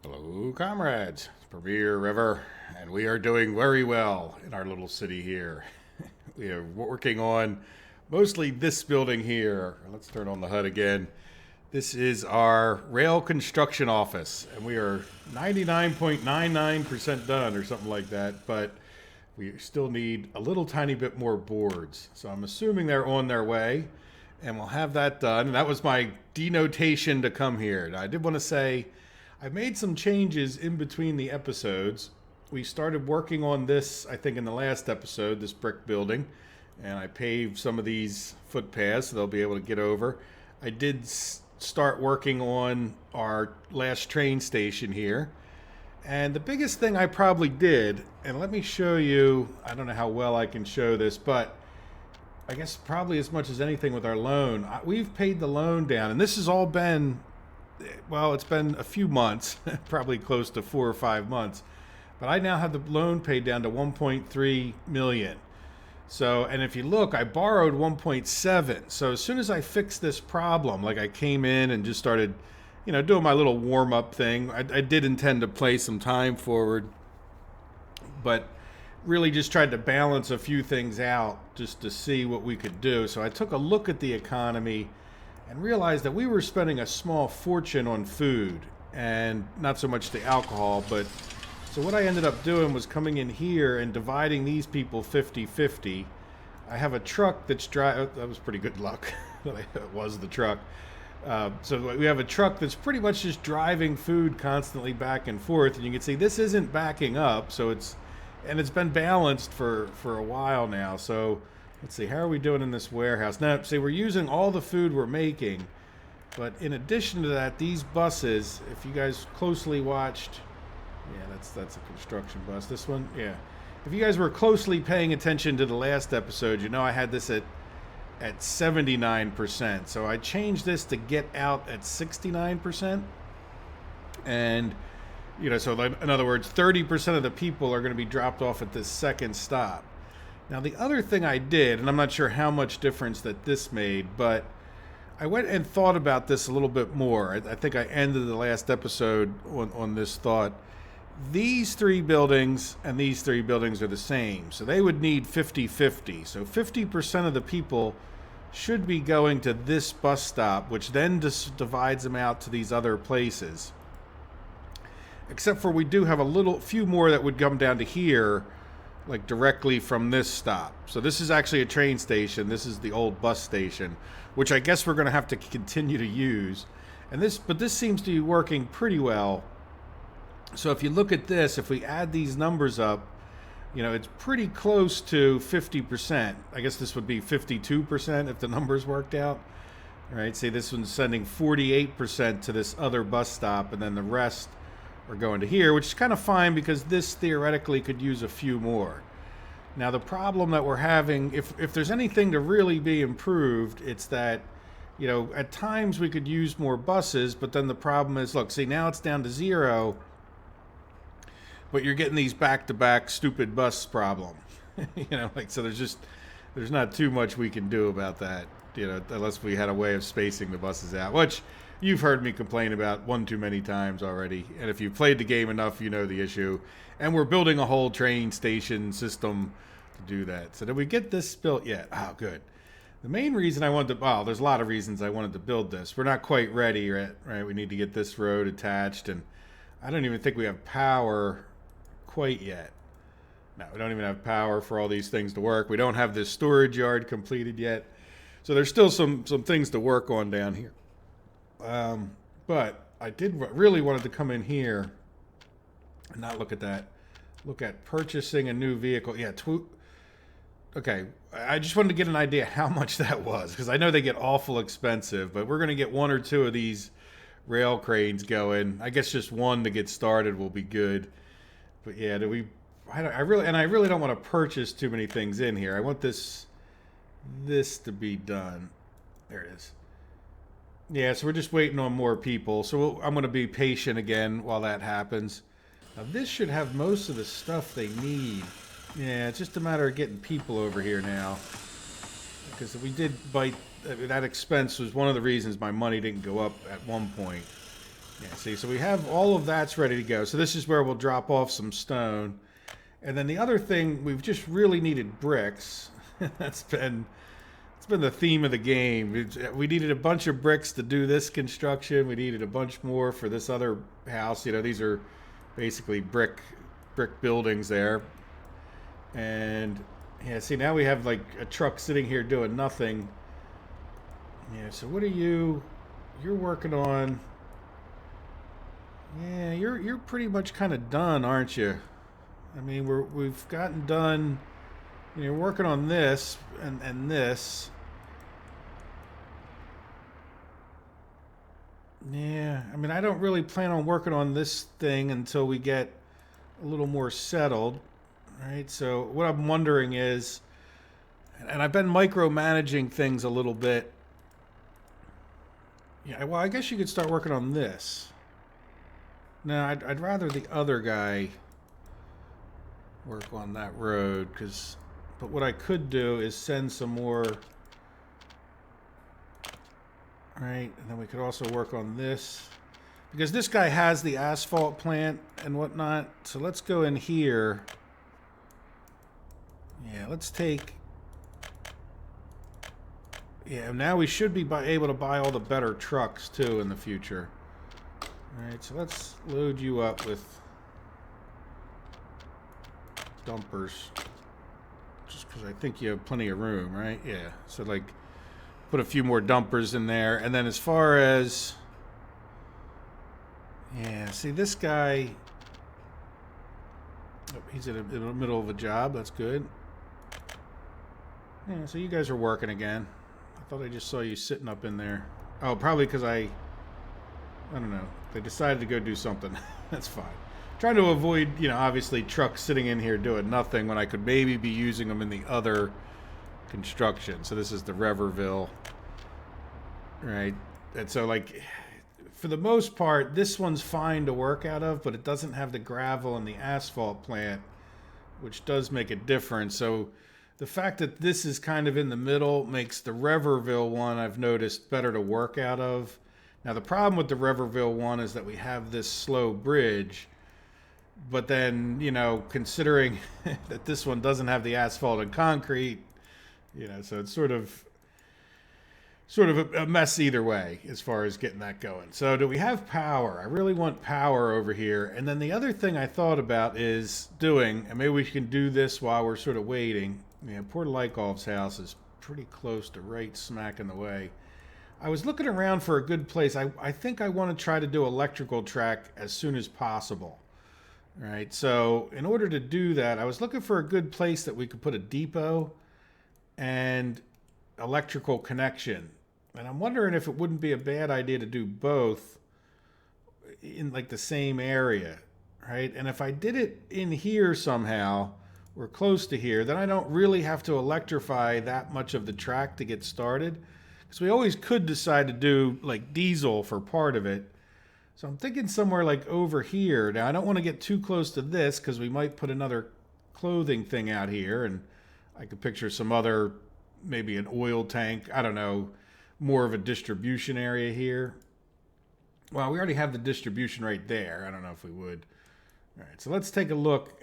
Hello, comrades. It's Premier River, and we are doing very well in our little city here. We are working on mostly this building here. Let's turn on the HUD again. This is our rail construction office, and we are 99.99% done or something like that, but we still need a little tiny bit more boards. So I'm assuming they're on their way, and we'll have that done. And that was my denotation to come here. Now, I did want to say I made some changes in between the episodes. We started working on this, I think, in the last episode, this brick building, and I paved some of these footpaths so they'll be able to get over. I did start working on our last train station here. And the biggest thing I probably did, and let me show you, I don't know how well I can show this, but I guess probably as much as anything with our loan, we've paid the loan down, and this has all been, well, it's been a few months, probably close to 4 or 5 months, but I now have the loan paid down to 1.3 million. So, and if you look, I borrowed 1.7. So as soon as I fixed this problem, like I came in and just started, doing my little warm up thing. I did intend to play some time forward, but really just tried to balance a few things out just to see what we could do. So I took a look at the economy and realized that we were spending a small fortune on food and not so much the alcohol. But so what I ended up doing was coming in here and dividing these people 50-50. I have a truck that's driving. That was pretty good luck. It was the truck. So we have a truck that's pretty much just driving food constantly back and forth, and you can see this isn't backing up, so it's been balanced for a while now. So let's see, how are we doing in this warehouse now? See, we're using all the food we're making, but in addition to that, these buses, if you guys closely watched, yeah, that's a construction bus. This one, yeah, if you guys were closely paying attention to the last episode, I had this at 79%. So I changed this to get out at 69%. And, so in other words, 30% of the people are going to be dropped off at this second stop. Now, the other thing I did, and I'm not sure how much difference that this made, but I went and thought about this a little bit more. I think I ended the last episode on this thought. These three buildings and these three buildings are the same. So they would need 50-50. So 50% of the people should be going to this bus stop, which then just divides them out to these other places. Except for we do have few more that would come down to here, like directly from this stop. So this is actually a train station. This is the old bus station, which I guess we're going to have to continue to use. But this seems to be working pretty well. So if you look at this, if we add these numbers up, it's pretty close to 50%. I guess this would be 52% if the numbers worked out. All right, see, this one's sending 48% to this other bus stop, and then the rest are going to here, which is kind of fine because this theoretically could use a few more. Now, the problem that we're having, if there's anything to really be improved, it's that, at times we could use more buses, but then the problem is, look, see, now it's down to 0. But you're getting these back-to-back stupid bus problem. So there's not too much we can do about that, unless we had a way of spacing the buses out, which you've heard me complain about one too many times already. And if you've played the game enough, you know the issue. And we're building a whole train station system to do that. So did we get this built yet? Oh, good. The main reason I wanted to, well, there's a lot of reasons I wanted to build this. We're not quite ready yet, right? We need to get this road attached, and I don't even think we have power quite yet. No, we don't even have power for all these things to work. We don't have this storage yard completed yet. So there's still some things to work on down here. But I really wanted to come in here and not look at that. Look at purchasing a new vehicle. Yeah, okay. I just wanted to get an idea how much that was, because I know they get awful expensive, but we're going to get 1 or 2 of these rail cranes going. I guess just one to get started will be good. But yeah, I really don't want to purchase too many things in here. I want this to be done. There it is. Yeah, so we're just waiting on more people. So I'm going to be patient again while that happens. Now this should have most of the stuff they need. Yeah, it's just a matter of getting people over here now. Because we did bite, that expense was one of the reasons my money didn't go up at one point. Yeah, see, so we have all of that's ready to go. So this is where we'll drop off some stone. And then the other thing, we've just really needed bricks. It's been the theme of the game. We needed a bunch of bricks to do this construction. We needed a bunch more for this other house. You know, these are basically brick buildings there. And yeah, see, now we have like a truck sitting here doing nothing. Yeah, so what are you're working on? Yeah, you're pretty much kind of done, aren't you? I mean, we've gotten done. You know, you're working on this and this. Yeah, I mean, I don't really plan on working on this thing until we get a little more settled, right? So what I'm wondering is, and I've been micromanaging things a little bit. Yeah, well, I guess you could start working on this. No, I'd rather the other guy work on that road, but what I could do is send some more, right? And then we could also work on this, because this guy has the asphalt plant and whatnot. So let's go in here. Yeah, let's take. Yeah, now we should be able to buy all the better trucks too in the future. All right, so let's load you up with dumpers, just because I think you have plenty of room, right? Yeah, so like put a few more dumpers in there. And then as far as, yeah, see this guy, oh, he's in the middle of a job. That's good. Yeah, so you guys are working again. I thought I just saw you sitting up in there. Oh, probably because I don't know. They decided to go do something. That's fine. Trying to avoid, you know, obviously trucks sitting in here doing nothing when I could maybe be using them in the other construction. So this is the Reverville, right? And so, like, for the most part, this one's fine to work out of, but it doesn't have the gravel and the asphalt plant, which does make a difference. So the fact that this is kind of in the middle makes the Reverville one, I've noticed, better to work out of. Now, the problem with the Reverville one is that we have this slow bridge, but then, you know, considering that this one doesn't have the asphalt and concrete, you know, so it's sort of a mess either way as far as getting that going. So do we have power? I really want power over here. And then the other thing I thought about is doing, and maybe we can do this while we're sort of waiting. Yeah, poor Lykov's house is pretty close to right smack in the way. I was looking around for a good place. I think I want to try to do electrical track as soon as possible. Right, so in order to do that, I was looking for a good place that we could put a depot and electrical connection. And I'm wondering if it wouldn't be a bad idea to do both in like the same area, right? And if I did it in here somehow, or close to here, then I don't really have to electrify that much of the track to get started. Because we always could decide to do like diesel for part of it. So I'm thinking somewhere like over here. Now, I don't want to get too close to this because we might put another clothing thing out here. And I could picture some other, maybe an oil tank. I don't know, more of a distribution area here. Well, we already have the distribution right there. I don't know if we would. All right, so let's take a look.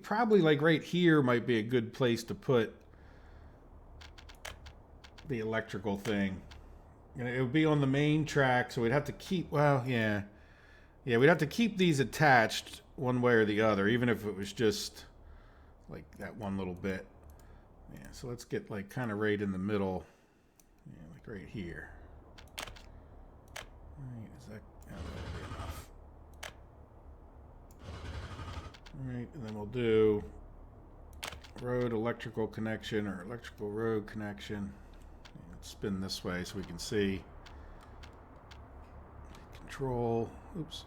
Probably like right here might be a good place to put the electrical thing. You know, it would be on the main track, so we'd have to keep, well, yeah, we'd have to keep these attached one way or the other, even if it was just like that one little bit. Yeah, so let's get like kind of right in the middle, yeah, like right here. All right, is that, that'll be enough. All right, and then we'll do road electrical connection or electrical road connection. Spin this way so we can see. Control. Oops.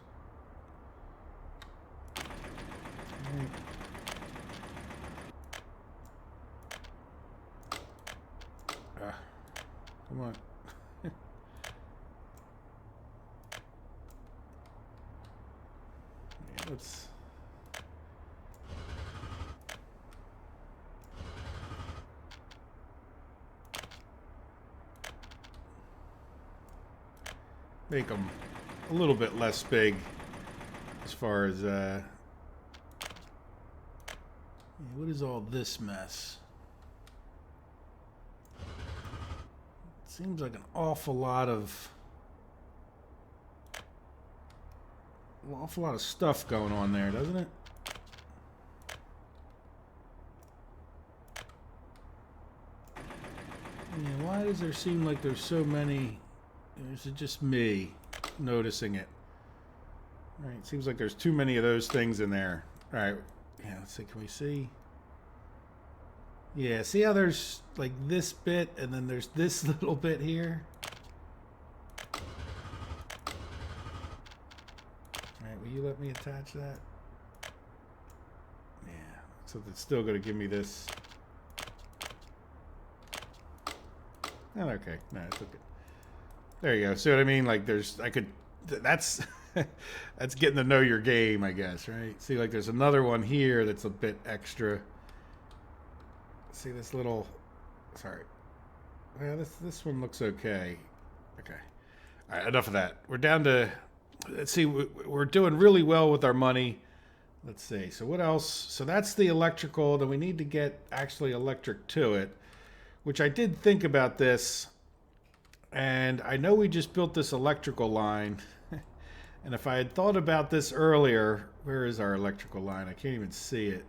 Right. Come on. Yeah, let's. Make them a little bit less big as far as what is all this mess? It seems like an awful lot of stuff going on there, doesn't it? Yeah, why does there seem like there's so many? Is it just me noticing it? All right, seems like there's too many of those things in there. All right, yeah, let's see, can we see? Yeah, see how there's like this bit and then there's this little bit here? All right, will you let me attach that? Yeah, so it's still going to give me this. Oh, okay, no, it's okay. There you go. See what I mean? Like there's, that's, that's getting to know your game, I guess, right? See, like there's another one here that's a bit extra. See this little, sorry. Yeah, this one looks okay. Okay. All right, enough of that. We're down to, let's see, we're doing really well with our money. Let's see. So what else? So that's the electrical. Then we need to get actually electric to it, which I did think about this. And I know we just built this electrical line. And if I had thought about this earlier, where is our electrical line? I can't even see it.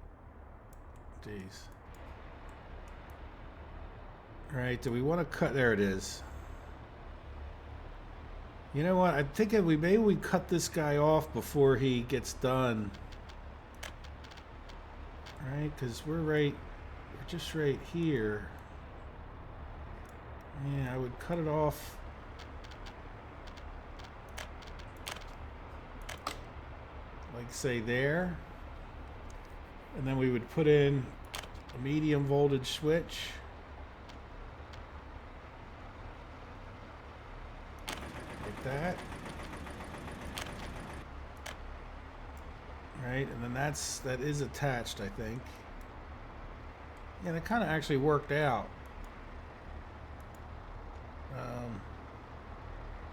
Jeez. All right, do we want to cut? There it is. You know what? I'm thinking maybe we cut this guy off before he gets done. All right, because we're just right here. Yeah, I would cut it off. Like say there. And then we would put in a medium voltage switch. Like that. Right, and then that is attached, I think. Yeah, that kind of actually worked out.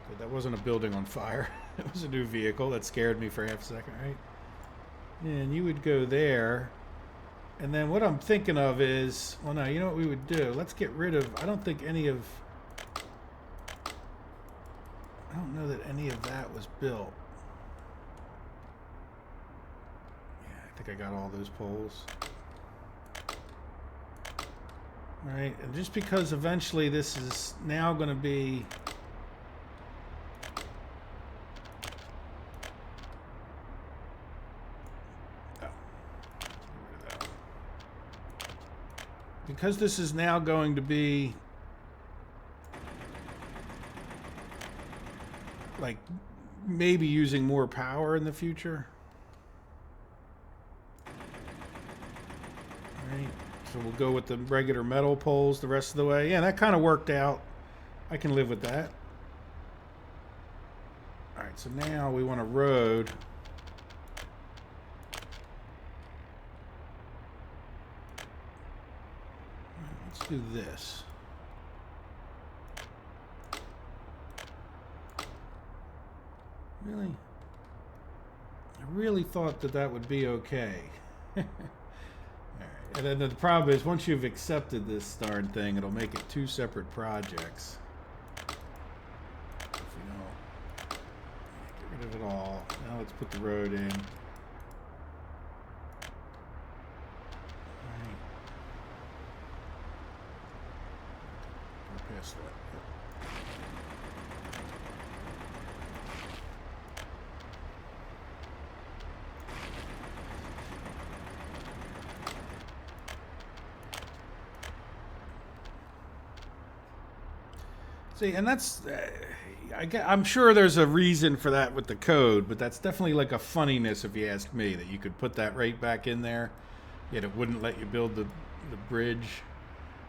Good, that wasn't a building on fire. It was a new vehicle. That scared me for half a second, right? And you would go there. And then what I'm thinking of is, well, no, you know what we would do? Let's get rid of, I don't think any of, I don't know that any of that was built. Yeah, I think I got all those poles. All right, and just because eventually this is now going to be because this is now going to be like maybe using more power in the future. All right. So we'll go with the regular metal poles the rest of the way. Yeah, that kind of worked out. I can live with that. All right, so now we want a road. Let's do this. Really? I really thought that would be okay. And then the problem is, once you've accepted this darn thing, it'll make it two separate projects. If you know, get rid of it all. Now let's put the road in. Right. Go past that. See, and that's, I'm sure there's a reason for that with the code, but that's definitely like a funniness, if you ask me, that you could put that right back in there, yet it wouldn't let you build the bridge.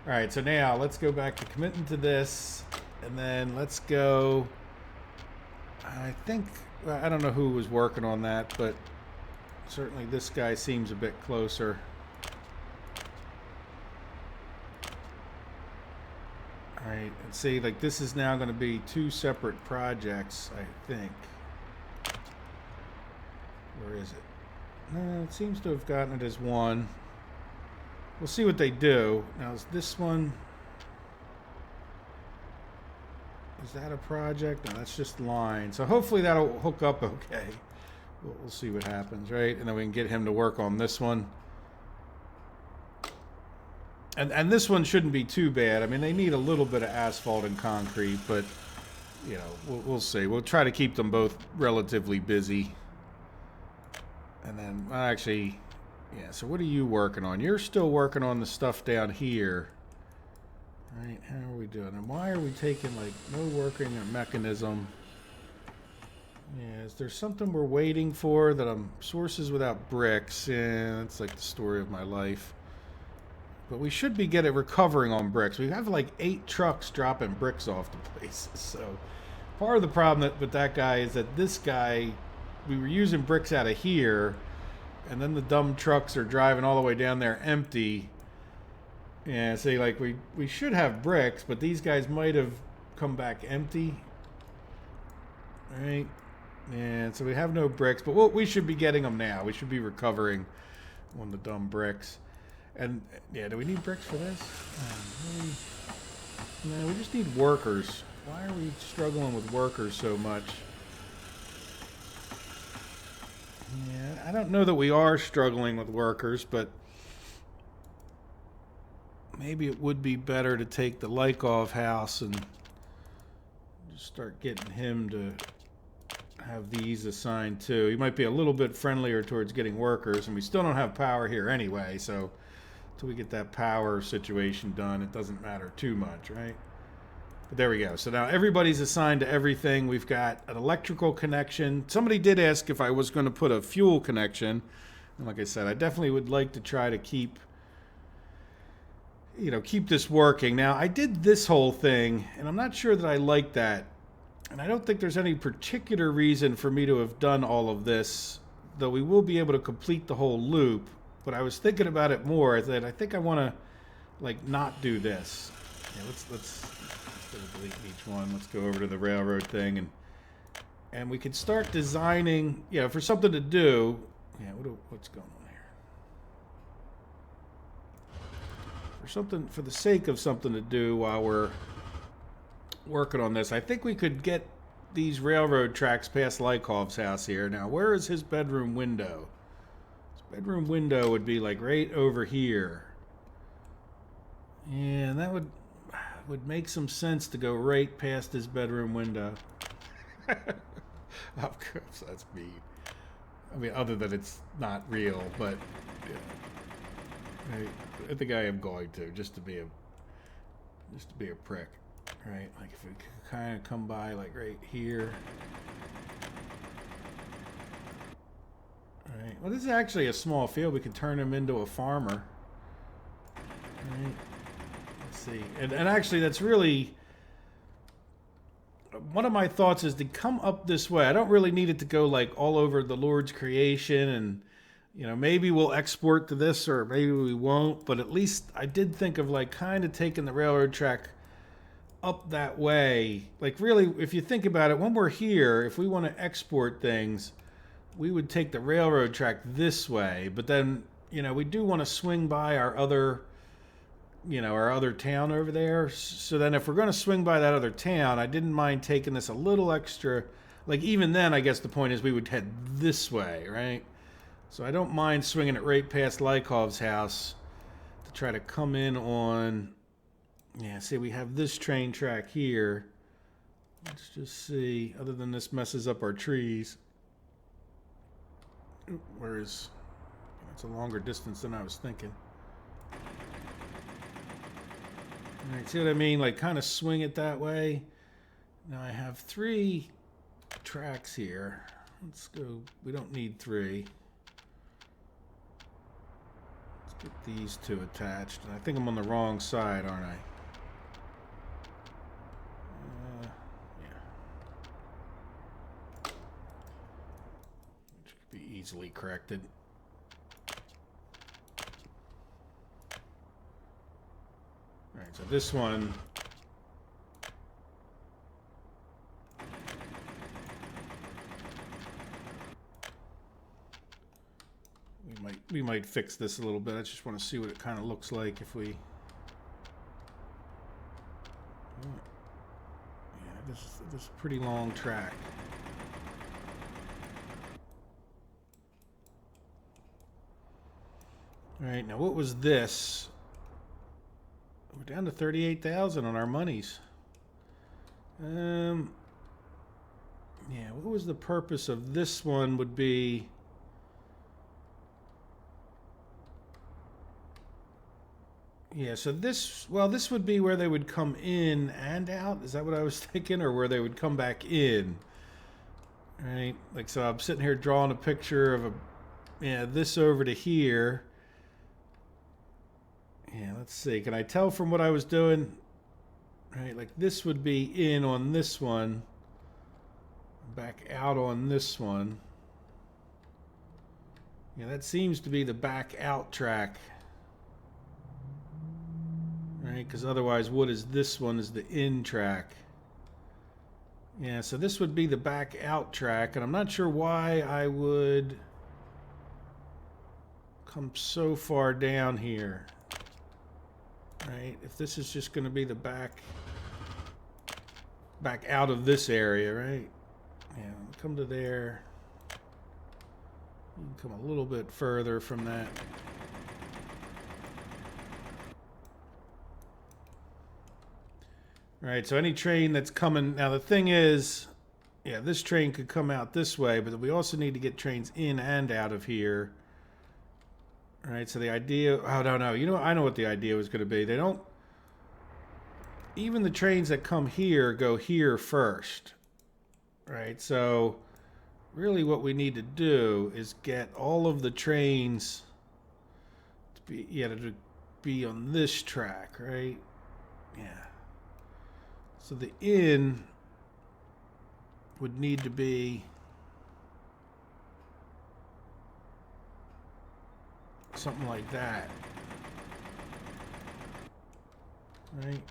All right, so now let's go back to committing to this, and then let's go, I think, well, I don't know who was working on that, but certainly this guy seems a bit closer. All right, and see, like this is now going to be two separate projects, I think. Or is it? No, it seems to have gotten it as 1. We'll see what they do. Now, is this one... Is that a project? No, that's just line. So hopefully that'll hook up okay. We'll see what happens, right? And then we can get him to work on this one. And this one shouldn't be too bad. I mean, they need a little bit of asphalt and concrete, but, you know, we'll see. We'll try to keep them both relatively busy. And then, actually, yeah, so what are you working on? You're still working on the stuff down here. Right, how are we doing? And why are we taking, like, no working or mechanism? Yeah, is there something we're waiting for that I'm... Sources without bricks. Yeah, that's like the story of my life. But we should be recovering on bricks. We have like 8 trucks dropping bricks off the places. So part of the problem with that guy is that this guy, we were using bricks out of here, and then the dumb trucks are driving all the way down there empty. Yeah, see, like we should have bricks, but these guys might have come back empty. All right. And so we have no bricks, but we should be getting them now. We should be recovering on the dumb bricks. And, yeah, do we need bricks for this? No, we just need workers. Why are we struggling with workers so much? Yeah, I don't know that we are struggling with workers, but maybe it would be better to take the Lykov house and just start getting him to have these assigned too. He might be a little bit friendlier towards getting workers, and we still don't have power here anyway, so until we get that power situation done, it doesn't matter too much, right? But there we go. So now everybody's assigned to everything. We've got an electrical connection. Somebody did ask if I was going to put a fuel connection. And like I said, I definitely would like to try to keep this working. Now, I did this whole thing, and I'm not sure that I like that. And I don't think there's any particular reason for me to have done all of this, though we will be able to complete the whole loop. But I was thinking about it more. I think I want to, like, not do this. Yeah, let's delete each one. Let's go over to the railroad thing, and we can start designing, for something to do. Yeah, what's going on here? For the sake of something to do while we're working on this, I think we could get these railroad tracks past Lykov's house here. Now, where is his bedroom window? Bedroom window would be like right over here. Yeah, and that would make some sense to go right past his bedroom window. Of course, that's mean. I mean, other than it's not real, but I think I am going to just to be a prick, right? Like if we could kind of come by like right here. Right. Well, this is actually a small field. We could turn him into a farmer. Right. Let's see. And actually, that's really... One of my thoughts is to come up this way. I don't really need it to go, like, all over the Lord's creation. And, maybe we'll export to this or maybe we won't. But at least I did think of, like, kind of taking the railroad track up that way. Like, really, if you think about it, when we're here, if we want to export things... we would take the railroad track this way, but then, we do want to swing by our other town over there. So then if we're going to swing by that other town, I didn't mind taking this a little extra. Like, even then, I guess the point is we would head this way, right? So I don't mind swinging it right past Lykov's house to try to come in on, see, we have this train track here. Let's just see, other than this messes up our trees. Whereas it's a longer distance than I was thinking. All right, see what I mean? Like, kind of swing it that way. Now I have 3 tracks here. Let's go. We don't need 3. Let's get these 2 attached. And I think I'm on the wrong side, aren't I? Easily corrected. All right, so this one we might fix this a little bit. I just want to see what it kind of looks like if we... Yeah, this is a pretty long track. All right, now what was this? We're down to 38,000 on our monies. Yeah, what was the purpose of this one would be... Yeah, so this, well, this would be where they would come in and out. Is that what I was thinking? Or where they would come back in? Right? Like, so I'm sitting here drawing a picture of this over to here. Yeah, let's see. Can I tell from what I was doing? Right, like this would be in on this one. Back out on this one. Yeah, that seems to be the back out track. Right, because otherwise what is this one is the in track. Yeah, so this would be the back out track, and I'm not sure why I would come so far down here. Right, if this is just going to be the back out of this area, right? Yeah, come to there. You can come a little bit further from that. Right, so any train that's coming, now the thing is, yeah, this train could come out this way, but we also need to get trains in and out of here. Right, so the idea, oh, no, you know, I know what the idea was going to be. They don't, even the trains that come here go here first. Right, so really what we need to do is get all of the trains to be on this track, right? Yeah. So the in would need to be something like that. Right?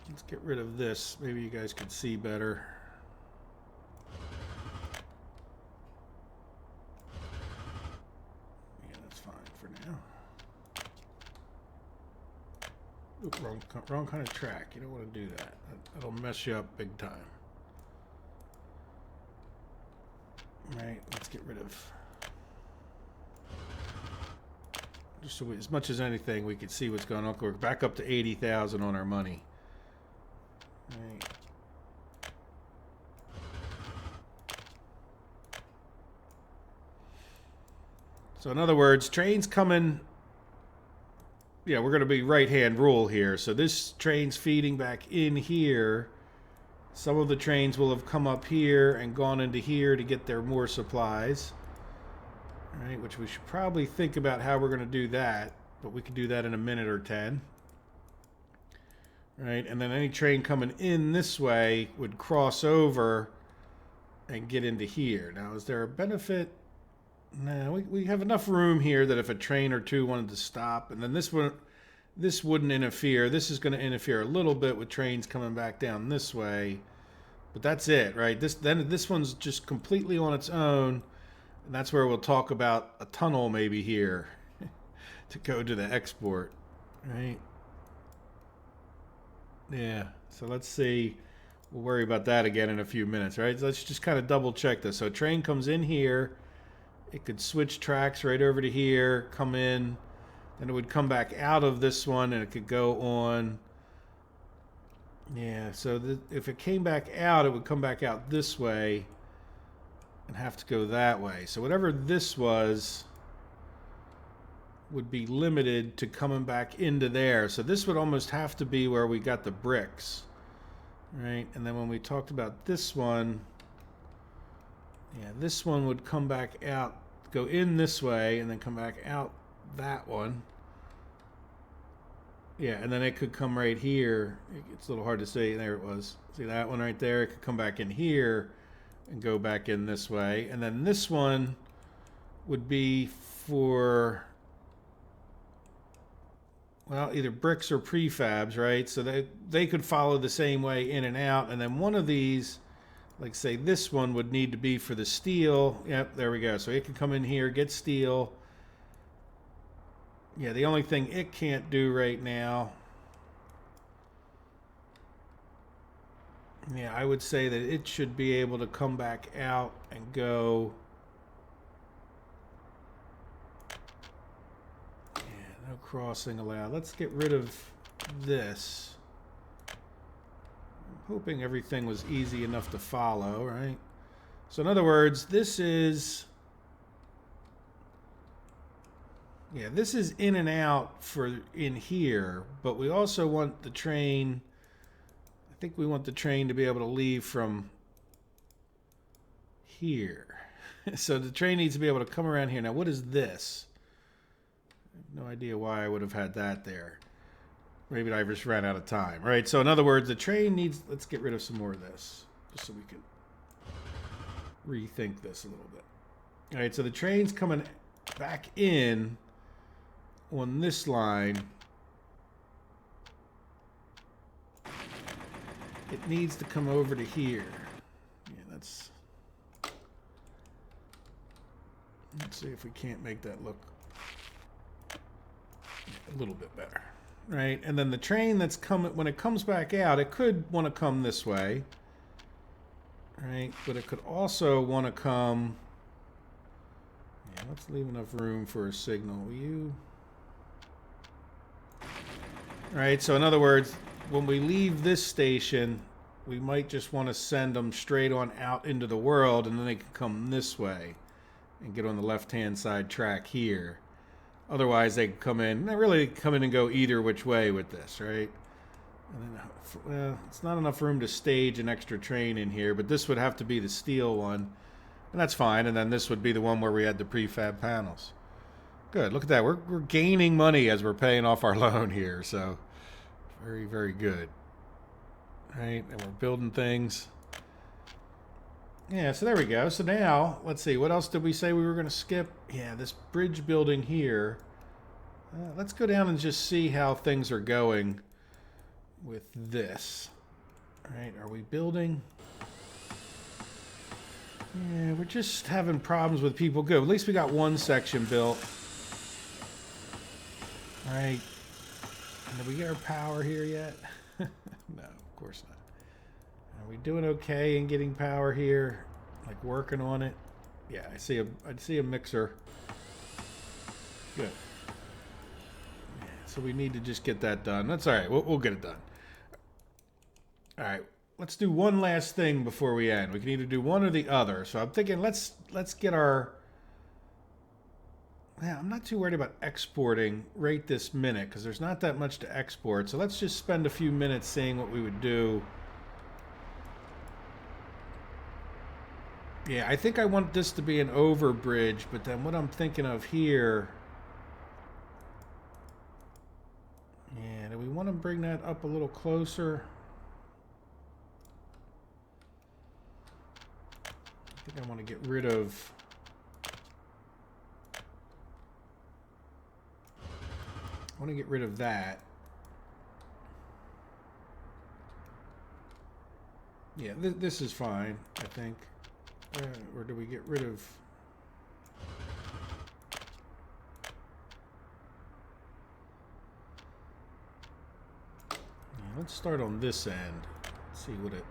Let's get rid of this. Maybe you guys could see better. Yeah, that's fine for now. Oop, wrong kind of track. You don't want to do that. That'll mess you up big time. Right, let's get rid of... Just so as much as anything, we could see what's going on. We're back up to 80,000 on our money. Right. So in other words, trains coming... Yeah, we're going to be right-hand rule here. So this train's feeding back in here. Some of the trains will have come up here and gone into here to get their more supplies. All right, which we should probably think about how we're going to do that. But we can do that in a minute or 10. Right, and then any train coming in this way would cross over and get into here. Now, is there a benefit? No, we have enough room here that if a train or two wanted to stop, and then this wouldn't interfere. This is going to interfere a little bit with trains coming back down this way, but that's it, right? This one's just completely on its own, and that's where we'll talk about a tunnel maybe here to go to the export, right? Yeah. So let's see. We'll worry about that again in a few minutes, right? So let's just kind of double check this. So a train comes in here. It could switch tracks right over to here, come in, then it would come back out of this one, and it could go on. Yeah, so if it came back out, it would come back out this way and have to go that way. So whatever this was would be limited to coming back into there. So this would almost have to be where we got the bricks, right? And then when we talked about this one, yeah, this one would come back out, go in this way, and then come back out that one. Yeah, and then it could come right here. It's a little hard to see. There it was. See that one right there? It could come back in here and go back in this way. And then this one would be for, well, either bricks or prefabs, right? So they could follow the same way in and out. And then one of these, like say this one, would need to be for the steel. Yep, there we go. So it could come in here, get steel, Yeah, the only thing it can't do right now, yeah, I would say that it should be able to come back out and go. Yeah, no crossing allowed. Let's get rid of this. I'm hoping everything was easy enough to follow, right? So in other words, this is, yeah, this is in and out for in here, but we also want the train, I think we want the train to be able to leave from here. So the train needs to be able to come around here. Now, what is this? I have no idea why I would have had that there. Maybe I just ran out of time. Right, so in other words, the train needs, let's get rid of some more of this, just so we can rethink this a little bit. All right, so the train's coming back in on this line. It needs to come over to here. Yeah, that's... Let's see if we can't make that look a little bit better. Right, and then the train that's coming, when it comes back out, it could want to come this way. Right, but it could also want to come... Yeah, let's leave enough room for a signal. Will you... Right, so in other words, when we leave this station, we might just want to send them straight on out into the world, and then they can come this way and get on the left-hand side track here. Otherwise, they can come in, not really come in and go either which way with this, right? And then, well, it's not enough room to stage an extra train in here, but this would have to be the steel one, and that's fine. And then this would be the one where we had the prefab panels. Good, look at that. We're gaining money as we're paying off our loan here, so very, very good. Right, and we're building things. Yeah, so there we go. So now, let's see, what else did we say we were going to skip? Yeah, this bridge building here. Let's go down and just see how things are going with this. All right, are we building? Yeah, we're just having problems with people. Good, at least we got one section built. All right, and did we get our power here yet? No, of course not. Are we doing okay in getting power here? Like working on it? Yeah, I see a mixer. Good. Yeah, so we need to just get that done. That's all right. We'll get it done. All right. Let's do one last thing before we end. We can either do one or the other. So I'm thinking let's get our... Yeah, I'm not too worried about exporting right this minute because there's not that much to export. So let's just spend a few minutes seeing what we would do. Yeah, I think I want this to be an overbridge, but then what I'm thinking of here... Yeah, do we want to bring that up a little closer? I think I want to get rid of... I want to get rid of that. Yeah, this is fine, I think. Or do we get rid of... Yeah, let's start on this end. See what it...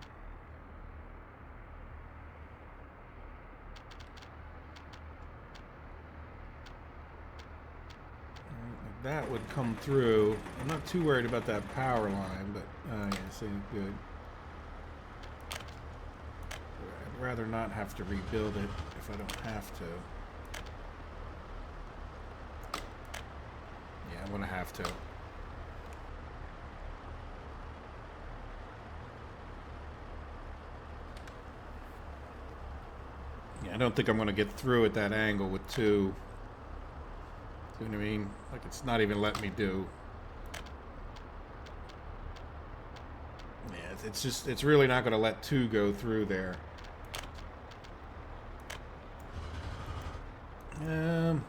That would come through. I'm not too worried about that power line, but yeah, see, good. I'd rather not have to rebuild it if I don't have to. Yeah, I'm gonna have to. Yeah, I don't think I'm gonna get through at that angle with two. You know what I mean? Like it's not even letting me do. Yeah, it's really not going to let two go through there. Yeah,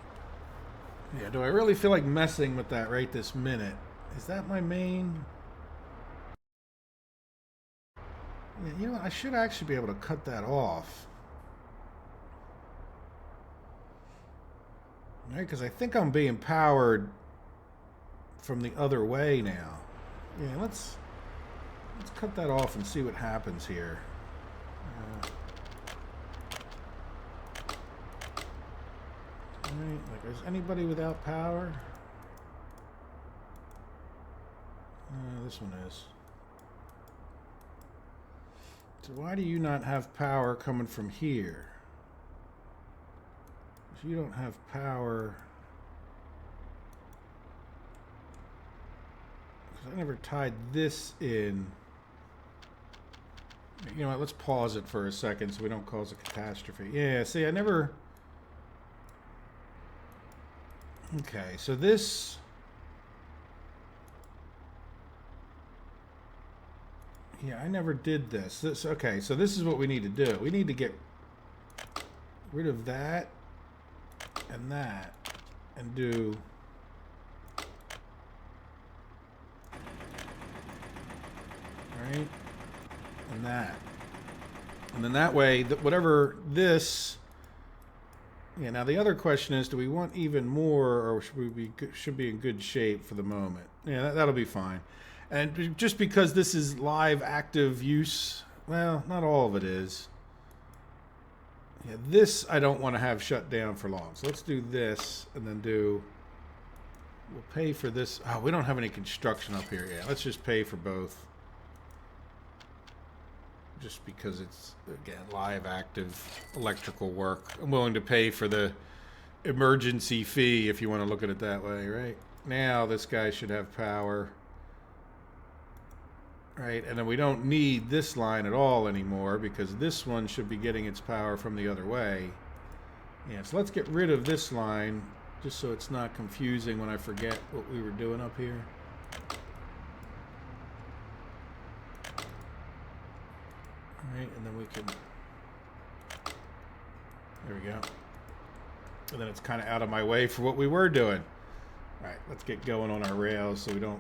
do I really feel like messing with that right this minute? Is that my main? Yeah, you know what? I should actually be able to cut that off. Right, because I think I'm being powered from the other way now. Yeah, let's cut that off and see what happens here. Alright, like, is anybody without power? This one is. So why do you not have power coming from here? If you don't have power... Because I never tied this in. You know what, let's pause it for a second so we don't cause a catastrophe. Yeah, see, I never... Okay, so this... Yeah, I never did this. Okay, so this is what we need to do. We need to get rid of that and do right and that. And then that way, whatever this... Yeah, now the other question is, do we want even more, or should be in good shape for the moment? Yeah, that'll be fine. And just because this is live active use, well, not all of it is. Yeah, this I don't want to have shut down for long. So let's do this and then we'll pay for this. Oh, we don't have any construction up here yet. Let's just pay for both. Just because it's, again, live active electrical work. I'm willing to pay for the emergency fee if you want to look at it that way, right? Now this guy should have power. Right, and then we don't need this line at all anymore because this one should be getting its power from the other way. Yeah, so let's get rid of this line just so it's not confusing when I forget what we were doing up here. Alright, and then we can... There we go. And then it's kind of out of my way for what we were doing. Alright, let's get going on our rails so we don't...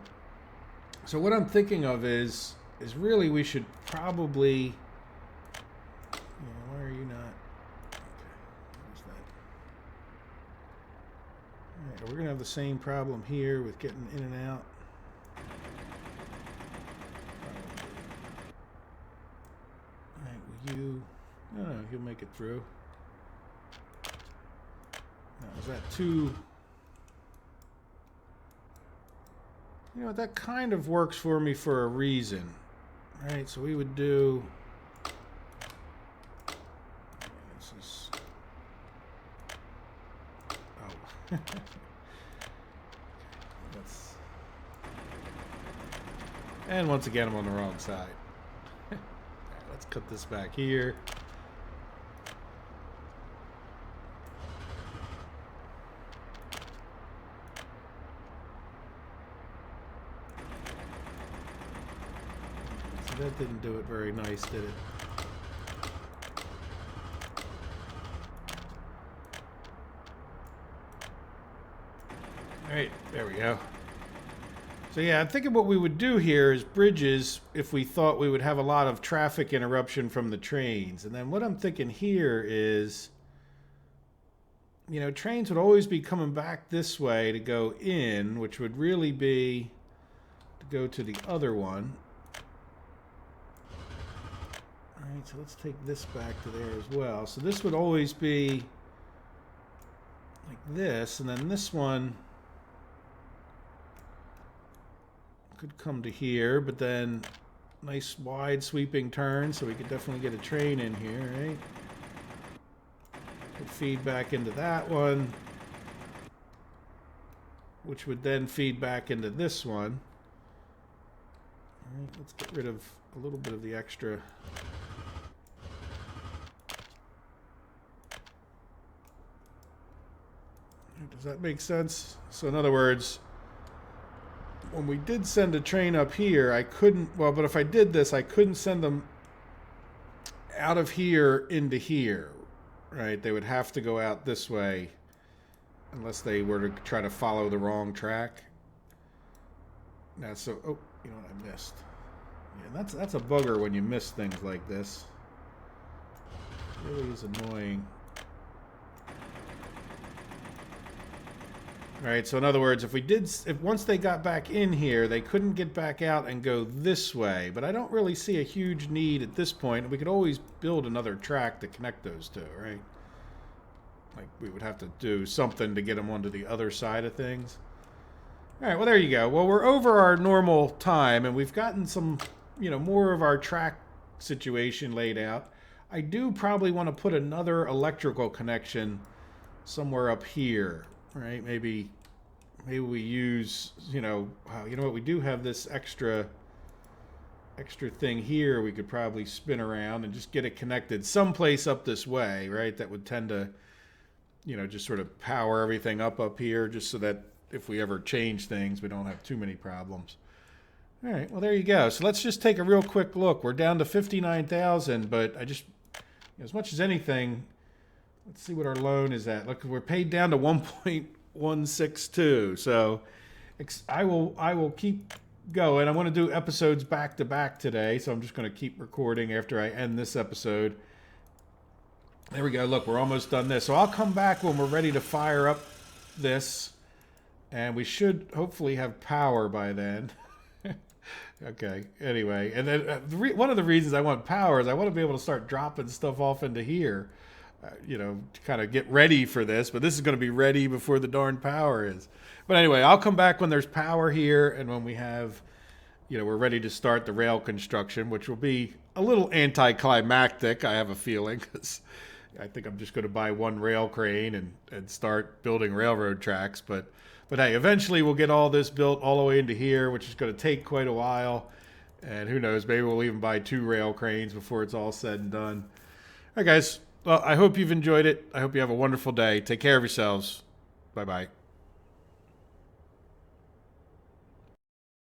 So what I'm thinking of is really we should probably... why are you not... Okay, where's that? Alright, we're going to have the same problem here with getting in and out. Alright, will you... No, you'll make it through. Now, is that too... You know, that kind of works for me for a reason. Right, so we would do... This is... Oh. And once again, I'm on the wrong side. Right, let's cut this back here. That didn't do it very nice, did it? Alright, there we go. So yeah, I'm thinking what we would do here is bridges if we thought we would have a lot of traffic interruption from the trains. And then what I'm thinking here is, you know, trains would always be coming back this way to go in, which would really be to go to the other one. Alright, so let's take this back to there as well. So this would always be like this, and then this one could come to here, but then nice wide sweeping turn, so we could definitely get a train in here, right? Could feed back into that one, which would then feed back into this one. Alright, let's get rid of a little bit of the extra. Does that make sense? So in other words, when we did send a train up here, I couldn't, well, but if I did this, I couldn't send them out of here into here, right? They would have to go out this way unless they were to try to follow the wrong track. Now, so, oh, you know what I missed? Yeah, that's a bugger when you miss things like this. It really is annoying. Right, so in other words, if once they got back in here, they couldn't get back out and go this way. But I don't really see a huge need at this point. We could always build another track to connect those two, right? Like, we would have to do something to get them onto the other side of things. All right, well, there you go. Well, we're over our normal time, and we've gotten some, more of our track situation laid out. I do probably want to put another electrical connection somewhere up here, right? Maybe we use, what, we do have this extra thing here we could probably spin around and just get it connected someplace up this way, right? That would tend to, just sort of power everything up here, just so that if we ever change things, we don't have too many problems. All right, well, there you go. So let's just take a real quick look. We're down to 59,000, but I just, as much as anything, let's see what our loan is at. Look, we're paid down to 1.162. So I will keep going. I want to do episodes back to back today, so I'm just going to keep recording after I end this episode. There we go. Look, we're almost done this. So I'll come back when we're ready to fire up this, and we should hopefully have power by then. Okay, anyway, and then one of the reasons I want power is I want to be able to start dropping stuff off into here, to kind of get ready for this, but this is going to be ready before the darn power is. But anyway, I'll come back when there's power here and when we have, we're ready to start the rail construction, which will be a little anticlimactic, I have a feeling, because I think I'm just going to buy one rail crane and start building railroad tracks, but hey, eventually we'll get all this built all the way into here, which is going to take quite a while. And who knows, maybe we'll even buy 2 rail cranes before it's all said and done. All right, guys. Well, I hope you've enjoyed it. I hope you have a wonderful day. Take care of yourselves. Bye-bye.